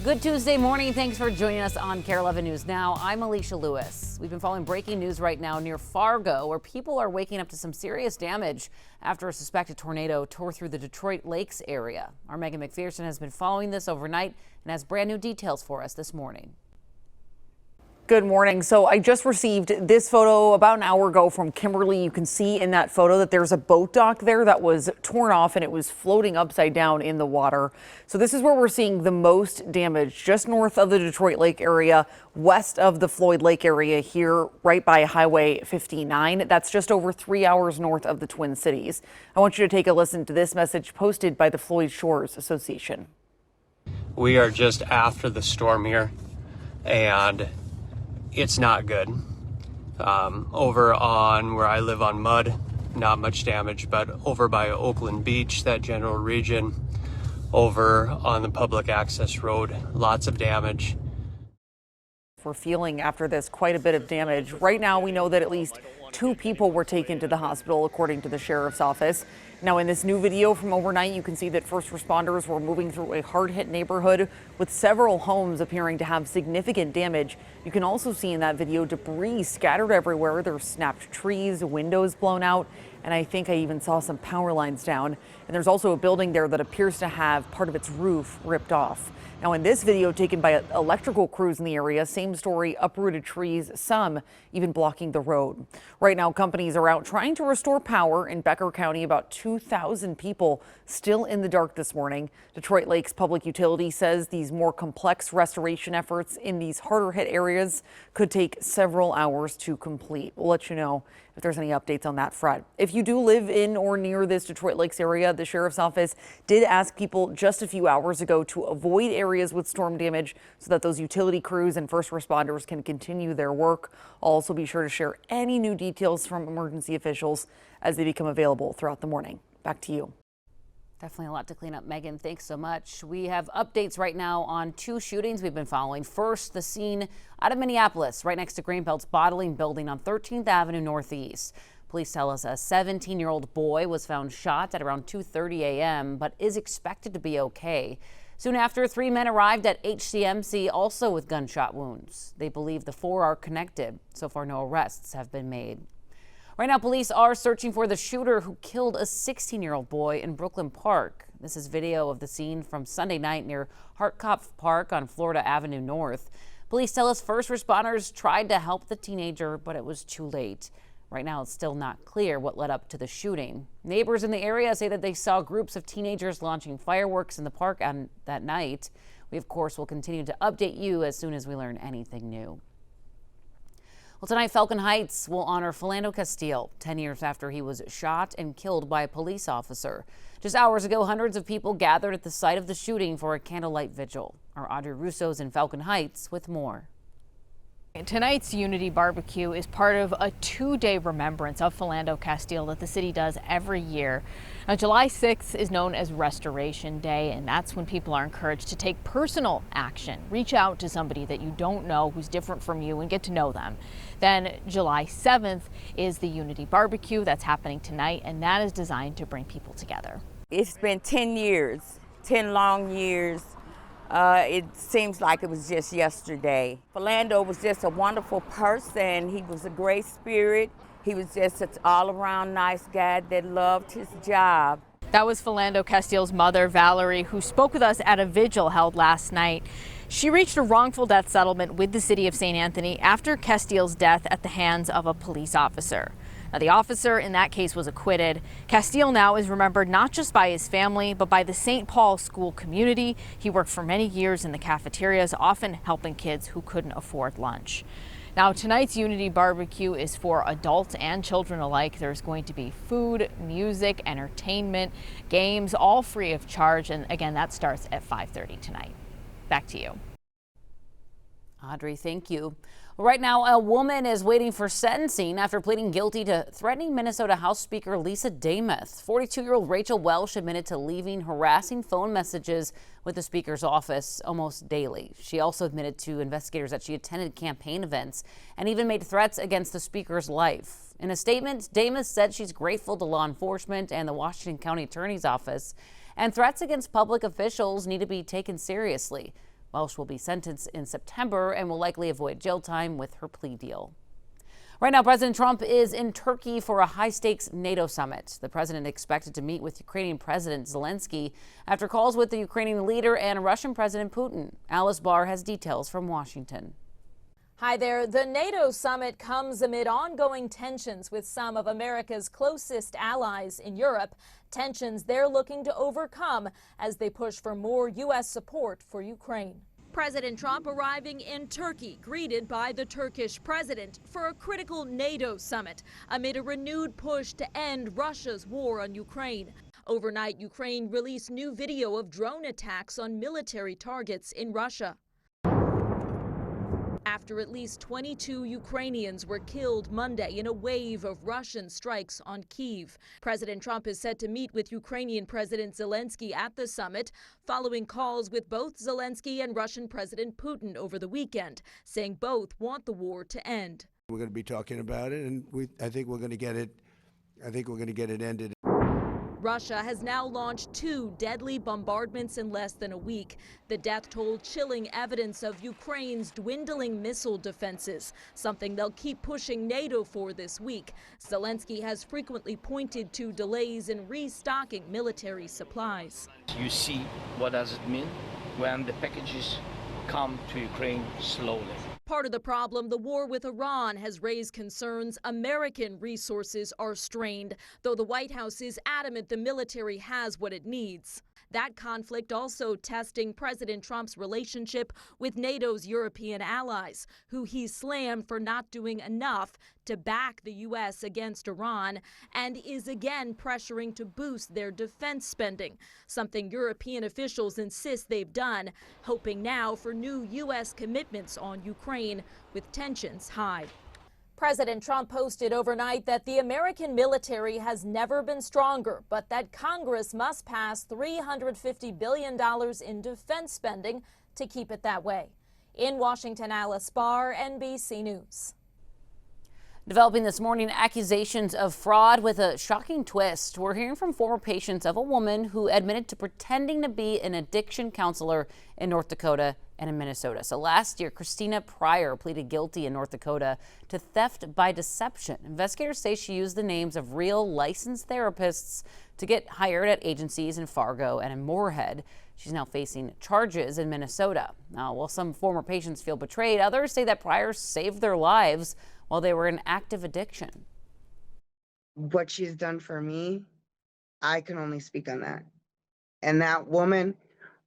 Good Tuesday morning. Thanks for joining us on Kare 11 News Now. I'm Alicia Lewis. We've been following breaking news right now near Fargo, where people are waking up to some serious damage after a suspected tornado tore through the Detroit Lakes area. Our Megan McPherson has been following this overnight and has brand new details for us this morning. Good morning. So I just received this photo about an hour ago from Kimberly. You can see in that photo that there's a boat dock there that was torn off and it was floating upside down in the water. So this is where we're seeing the most damage, just north of the Detroit Lake area, west of the Floyd Lake area here, right by Highway 59. That's just over 3 hours north of the Twin Cities. I want you to take a listen to this message posted by the Floyd Shores Association. We are just after the storm here, and it's not good. Over on where I live on Mud, not much damage, but over by Oakland Beach, that general region, over on the public access road, lots of damage. We're feeling after this quite a bit of damage. Right now, we know that at least 2 people were taken to the hospital, according to the sheriff's office. Now, in this new video from overnight, you can see that first responders were moving through a hard-hit neighborhood with several homes appearing to have significant damage. You can also see in that video debris scattered everywhere. There's snapped trees, windows blown out, and I think I even saw some power lines down. And there's also a building there that appears to have part of its roof ripped off. Now, in this video taken by electrical crews in the area, same story, uprooted trees, some even blocking the road. Right now, companies are out trying to restore power in Becker County. About 2,000 people still in the dark this morning. Detroit Lakes Public Utility says these more complex restoration efforts in these harder hit areas could take several hours to complete. We'll let you know if there's any updates on that front. If you do live in or near this Detroit Lakes area, the sheriff's office did ask people just a few hours ago to avoid areas with storm damage so that those utility crews and first responders can continue their work. I'll also be sure to share any new details from emergency officials as they become available throughout the morning. Back to you. Definitely a lot to clean up, Megan. Thanks so much. We have updates right now on 2 shootings we've been following. First, the scene out of Minneapolis, right next to Greenbelt's bottling building on 13th Avenue Northeast. Police tell us a 17-year-old boy was found shot at around 2:30 a.m., but is expected to be okay. Soon after, 3 men arrived at HCMC, also with gunshot wounds. They believe the 4 are connected. So far, no arrests have been made. Right now, police are searching for the shooter who killed a 16-year-old boy in Brooklyn Park. This is video of the scene from Sunday night near Hartkopf Park on Florida Avenue North. Police tell us first responders tried to help the teenager, but it was too late. Right now, it's still not clear what led up to the shooting. Neighbors in the area say that they saw groups of teenagers launching fireworks in the park on that night. We, of course, will continue to update you as soon as we learn anything new. Well, tonight, Falcon Heights will honor Philando Castile, 10 years after he was shot and killed by a police officer. Just hours ago, hundreds of people gathered at the site of the shooting for a candlelight vigil. Our Audrey Russo's in Falcon Heights with more. Tonight's Unity Barbecue is part of a 2-day remembrance of Philando Castile that the city does every year. Now, July 6th is known as Restoration Day, and that's when people are encouraged to take personal action. Reach out to somebody that you don't know who's different from you and get to know them. Then July 7th is the Unity Barbecue that's happening tonight, and that is designed to bring people together. It's been 10 years, 10 long years. It seems like it was just yesterday. Philando was just a wonderful person. He was a great spirit. He was just an all-around nice guy that loved his job. That was Philando Castile's mother, Valerie, who spoke with us at a vigil held last night. She reached a wrongful death settlement with the city of St. Anthony after Castile's death at the hands of a police officer. Now, the officer in that case was acquitted. Castile now is remembered not just by his family, but by the St. Paul school community. He worked for many years in the cafeterias, often helping kids who couldn't afford lunch. Now, tonight's Unity Barbecue is for adults and children alike. There's going to be food, music, entertainment, games, all free of charge. And again, that starts at 5:30 tonight. Back to you. Audrey, thank you. Right now, a woman is waiting for sentencing after pleading guilty to threatening Minnesota House Speaker Lisa Demuth. 42-year-old Rachel Welsh admitted to leaving harassing phone messages with the Speaker's office almost daily. She also admitted to investigators that she attended campaign events and even made threats against the Speaker's life. In a statement, Demuth said she's grateful to law enforcement and the Washington County Attorney's Office, and threats against public officials need to be taken seriously. Welsh will be sentenced in September and will likely avoid jail time with her plea deal. Right now, President Trump is in Turkey for a high-stakes NATO summit. The president expected to meet with Ukrainian President Zelensky after calls with the Ukrainian leader and Russian President Putin. Alice Barr has details from Washington. Hi there. The NATO summit comes amid ongoing tensions with some of America's closest allies in Europe. Tensions they're looking to overcome as they push for more U.S. support for Ukraine. President Trump arriving in Turkey, greeted by the Turkish president for a critical NATO summit amid a renewed push to end Russia's war on Ukraine. Overnight, Ukraine released new video of drone attacks on military targets in Russia. After at least 22 Ukrainians were killed Monday in a wave of Russian strikes on Kyiv. President Trump is set to meet with Ukrainian President Zelensky at the summit, following calls with both Zelensky and Russian President Putin over the weekend, saying both want the war to end. We're going to be talking about it, and I think we're going to get it. I think we're going to get it ended. Russia has now launched 2 deadly bombardments in less than a week. The death toll chilling evidence of Ukraine's dwindling missile defenses, something they'll keep pushing NATO for this week. Zelensky has frequently pointed to delays in restocking military supplies. You see what does it mean when the packages come to Ukraine slowly. Part of the problem, the war with Iran has raised concerns American resources are strained, though the White House is adamant the military has what it needs. That conflict also testing President Trump's relationship with NATO's European allies, who he slammed for not doing enough to back the U.S. against Iran, and is again pressuring to boost their defense spending, something European officials insist they've done, hoping now for new U.S. commitments on Ukraine, with tensions high. President Trump posted overnight that the American military has never been stronger, but that Congress must pass $350 billion in defense spending to keep it that way. In Washington, Alice Barr, NBC News. Developing this morning, accusations of fraud with a shocking twist. We're hearing from former patients of a woman who admitted to pretending to be an addiction counselor in North Dakota and in Minnesota. So last year, Christina Pryor pleaded guilty in North Dakota to theft by deception. Investigators say she used the names of real licensed therapists to get hired at agencies in Fargo and in Moorhead. She's now facing charges in Minnesota. Now, while some former patients feel betrayed, others say that Pryor saved their lives while they were in active addiction. What she's done for me, I can only speak on that. And that woman,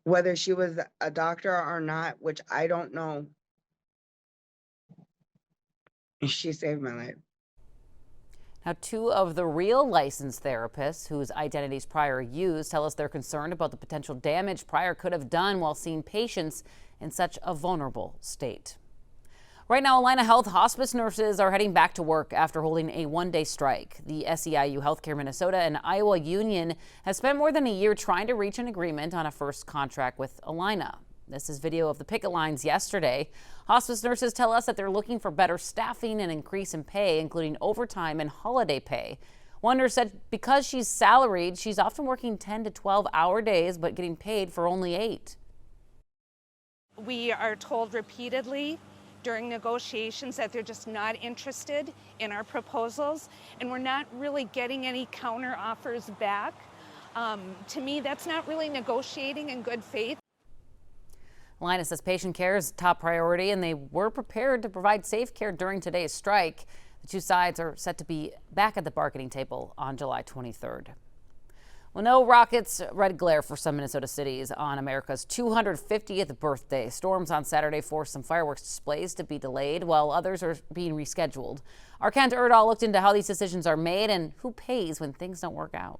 whether she was a doctor or not, which I don't know, she saved my life. Now, 2 of the real licensed therapists whose identities Pryor used tell us they're concerned about the potential damage Pryor could have done while seeing patients in such a vulnerable state. Right now, Airline Health hospice nurses are heading back to work after holding a 1-day strike. The SEIU Healthcare Minnesota and Iowa Union has spent more than a year trying to reach an agreement on a first contract with Airline. This is video of the picket lines yesterday. Hospice nurses tell us that they're looking for better staffing and increase in pay, including overtime and holiday pay. One nurse said because she's salaried, she's often working 10 to 12-hour days, but getting paid for only 8. We are told repeatedly during negotiations that they're just not interested in our proposals, and we're not really getting any counter offers back. To me, that's not really negotiating in good faith. Airline says patient care is top priority, and they were prepared to provide safe care during today's strike. The 2 sides are set to be back at the bargaining table on July 23rd. Well, no rockets, red glare for some Minnesota cities on America's 250th birthday. Storms on Saturday forced some fireworks displays to be delayed, while others are being rescheduled. Our Kent Erdahl looked into how these decisions are made and who pays when things don't work out.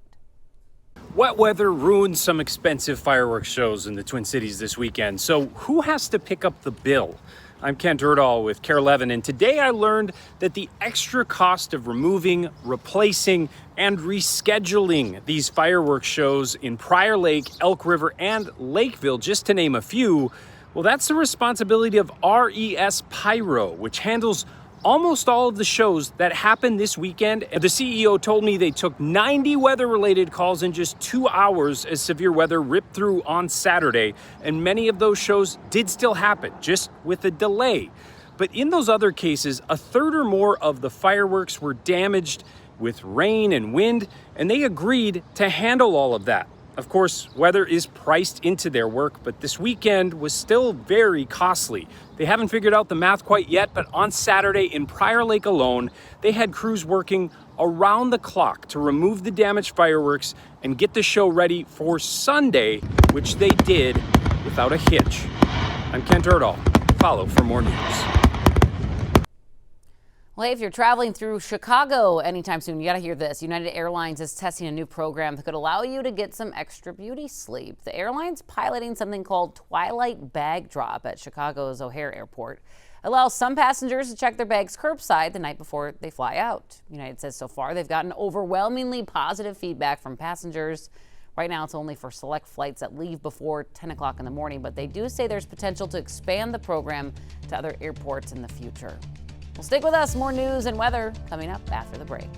Wet weather ruined some expensive fireworks shows in the Twin Cities this weekend. So who has to pick up the bill? I'm Kent Erdahl with Kare 11, and today I learned that the extra cost of removing, replacing, and rescheduling these fireworks shows in Prior Lake, Elk River, and Lakeville, just to name a few, well, that's the responsibility of RES Pyro, which handles almost all of the shows that happened this weekend. The CEO told me they took 90 weather-related calls in just 2 hours as severe weather ripped through on Saturday, and many of those shows did still happen, just with a delay. But in those other cases, a third or more of the fireworks were damaged with rain and wind, and they agreed to handle all of that. Of course, weather is priced into their work, but this weekend was still very costly. They haven't figured out the math quite yet, but on Saturday in Prior Lake alone, they had crews working around the clock to remove the damaged fireworks and get the show ready for Sunday, which they did without a hitch. I'm Kent Erdahl. Follow for more news. Well, hey, if you're traveling through Chicago anytime soon, you got to hear this. United Airlines is testing a new program that could allow you to get some extra beauty sleep. The airline's piloting something called Twilight Bag Drop at Chicago's O'Hare Airport. It allows some passengers to check their bags curbside the night before they fly out. United says so far they've gotten overwhelmingly positive feedback from passengers. Right now, it's only for select flights that leave before 10 o'clock in the morning, but they do say there's potential to expand the program to other airports in the future. Well, stick with us. More news and weather coming up after the break.